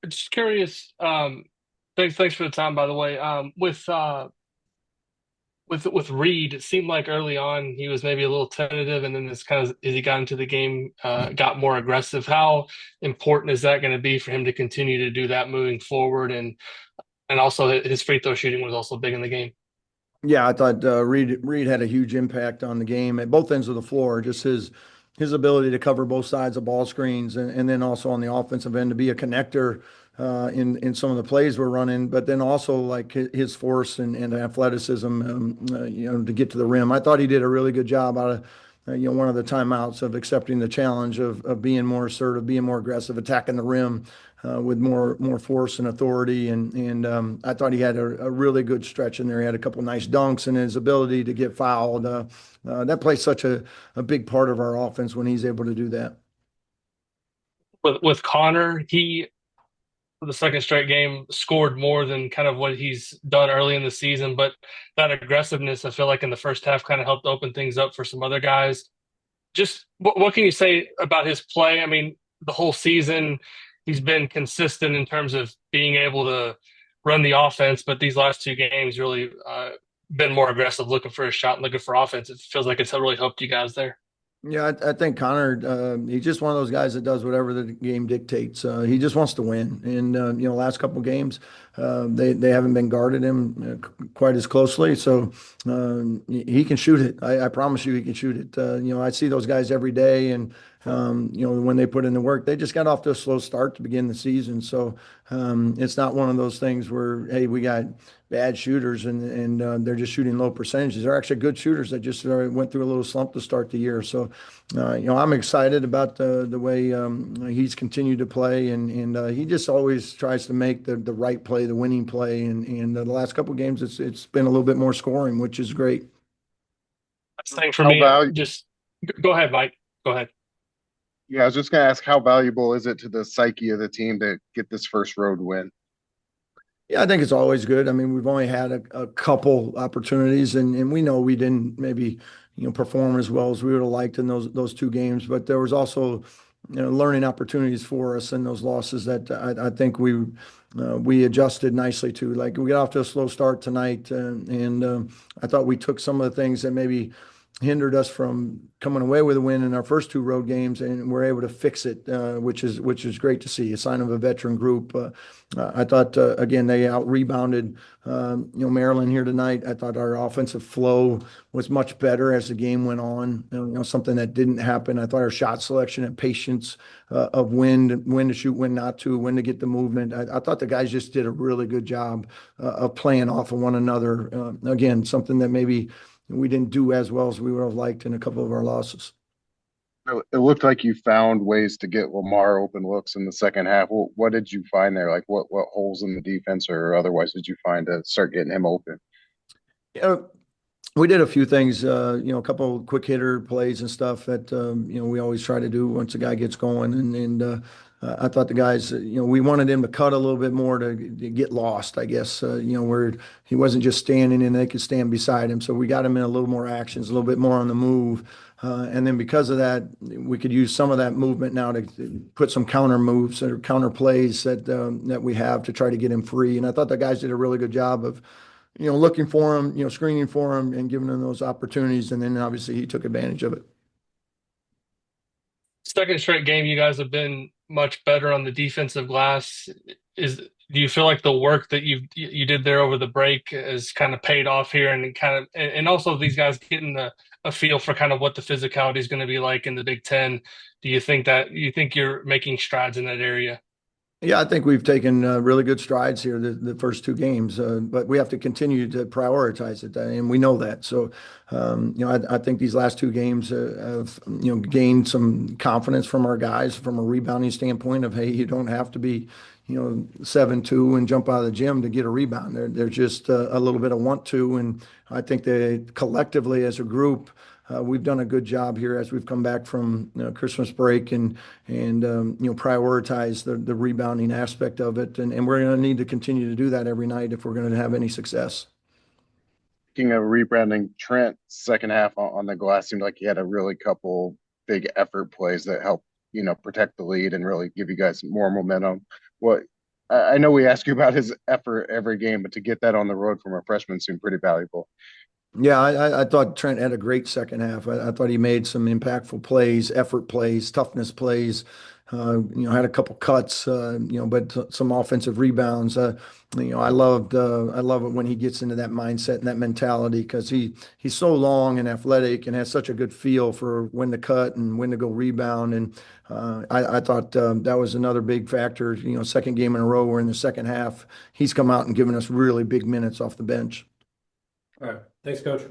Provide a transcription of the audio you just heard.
Just curious. Thanks for the time, by the way. With Reed, it seemed like early on he was maybe a little tentative, and then this kind of as he got into the game, got more aggressive. How important is that going to be for him to continue to do that moving forward? And also his free throw shooting was also big in the game. Yeah, I thought Reed had a huge impact on the game at both ends of the floor. Just his ability to cover both sides of ball screens, and then also on the offensive end to be a connector in some of the plays we're running. But then also like his force and athleticism, to get to the rim. I thought he did a really good job out of. One of the timeouts of accepting the challenge of being more assertive, being more aggressive, attacking the rim, with more force and authority. And I thought he had a really good stretch in there. He had a couple nice dunks, and his ability to get fouled. That plays such a big part of our offense when he's able to do that. With Connor, he for the second straight game scored more than kind of what he's done early in the season, but that aggressiveness, I feel like in the first half kind of helped open things up for some other guys. Just what can you say about his play? I mean, the whole season he's been consistent in terms of being able to run the offense, but these last two games really been more aggressive, looking for a shot, looking for offense. It feels like it's really helped you guys there. Yeah, I think Connor, he's just one of those guys that does whatever the game dictates. He just wants to win. And, last couple games, they haven't been guarded him quite as closely. So he can shoot it. I promise you he can shoot it. I see those guys every day. And, when they put in the work, they just got off to a slow start to begin the season. So it's not one of those things where, hey, we got bad shooters and they're just shooting low percentages. They're actually good shooters that just went through a little slump to start the year. So, I'm excited about the way he's continued to play, and he just always tries to make the right play, the winning play. And the last couple of games, it's been a little bit more scoring, which is great. That's the thing for How me. valuable? Just go ahead, Mike. Go ahead. Yeah, I was just gonna ask, how valuable is it to the psyche of the team to get this first road win? Yeah, I think it's always good. I mean, we've only had a couple opportunities, and we know we didn't maybe perform as well as we would have liked in those two games, but there was also learning opportunities for us in those losses that I think we adjusted nicely to. Like we got off to a slow start tonight, and I thought we took some of the things that maybe hindered us from coming away with a win in our first two road games, and we're able to fix it, which is great to see. A sign of a veteran group. I thought again they out rebounded Maryland here tonight. I thought our offensive flow was much better as the game went on. Something that didn't happen. I thought our shot selection and patience of when to shoot, when not to, when to get the movement. I thought the guys just did a really good job of playing off of one another. Again, something that maybe we didn't do as well as we would have liked in a couple of our losses. It looked like you found ways to get Lamar open looks in the second half. What did you find there? Like what holes in the defense or otherwise did you find to start getting him open? Yeah, we did a few things, a couple of quick hitter plays and stuff that we always try to do once a guy gets going. And I thought the guys, we wanted him to cut a little bit more to get lost, I guess, where he wasn't just standing and they could stand beside him. So we got him in a little more actions, a little bit more on the move. And then because of that, we could use some of that movement now to put some counter moves or counter plays that we have to try to get him free. And I thought the guys did a really good job of looking for him, screening for him and giving him those opportunities. And then obviously he took advantage of it. Second straight game, you guys have been much better on the defensive glass. Is do you feel like the work that you did there over the break has kind of paid off here, and and also these guys getting a feel for kind of what the physicality is going to be like in the Big Ten? Do you think you're making strides in that area? Yeah, I think we've taken really good strides here the first two games, but we have to continue to prioritize it, and we know that. So, I think these last two games have gained some confidence from our guys from a rebounding standpoint of hey, you don't have to be 7-2 and jump out of the gym to get a rebound. They're just a little bit of want to, and I think they collectively as a group. We've done a good job here as we've come back from Christmas break and prioritize the rebounding aspect of it, and we're going to need to continue to do that every night if we're going to have any success. Speaking of rebranding, Trent second half on the glass seemed like he had a really couple big effort plays that helped protect the lead and really give you guys more momentum. What I know we ask you about his effort every game, but to get that on the road from a freshman seemed pretty valuable. Yeah, I thought Trent had a great second half. I thought he made some impactful plays, effort plays, toughness plays. Had a couple cuts, but some offensive rebounds. I love it when he gets into that mindset and that mentality because he's so long and athletic and has such a good feel for when to cut and when to go rebound. And I thought that was another big factor. Second game in a row, we're in the second half. He's come out and given us really big minutes off the bench. All right. Thanks, Coach.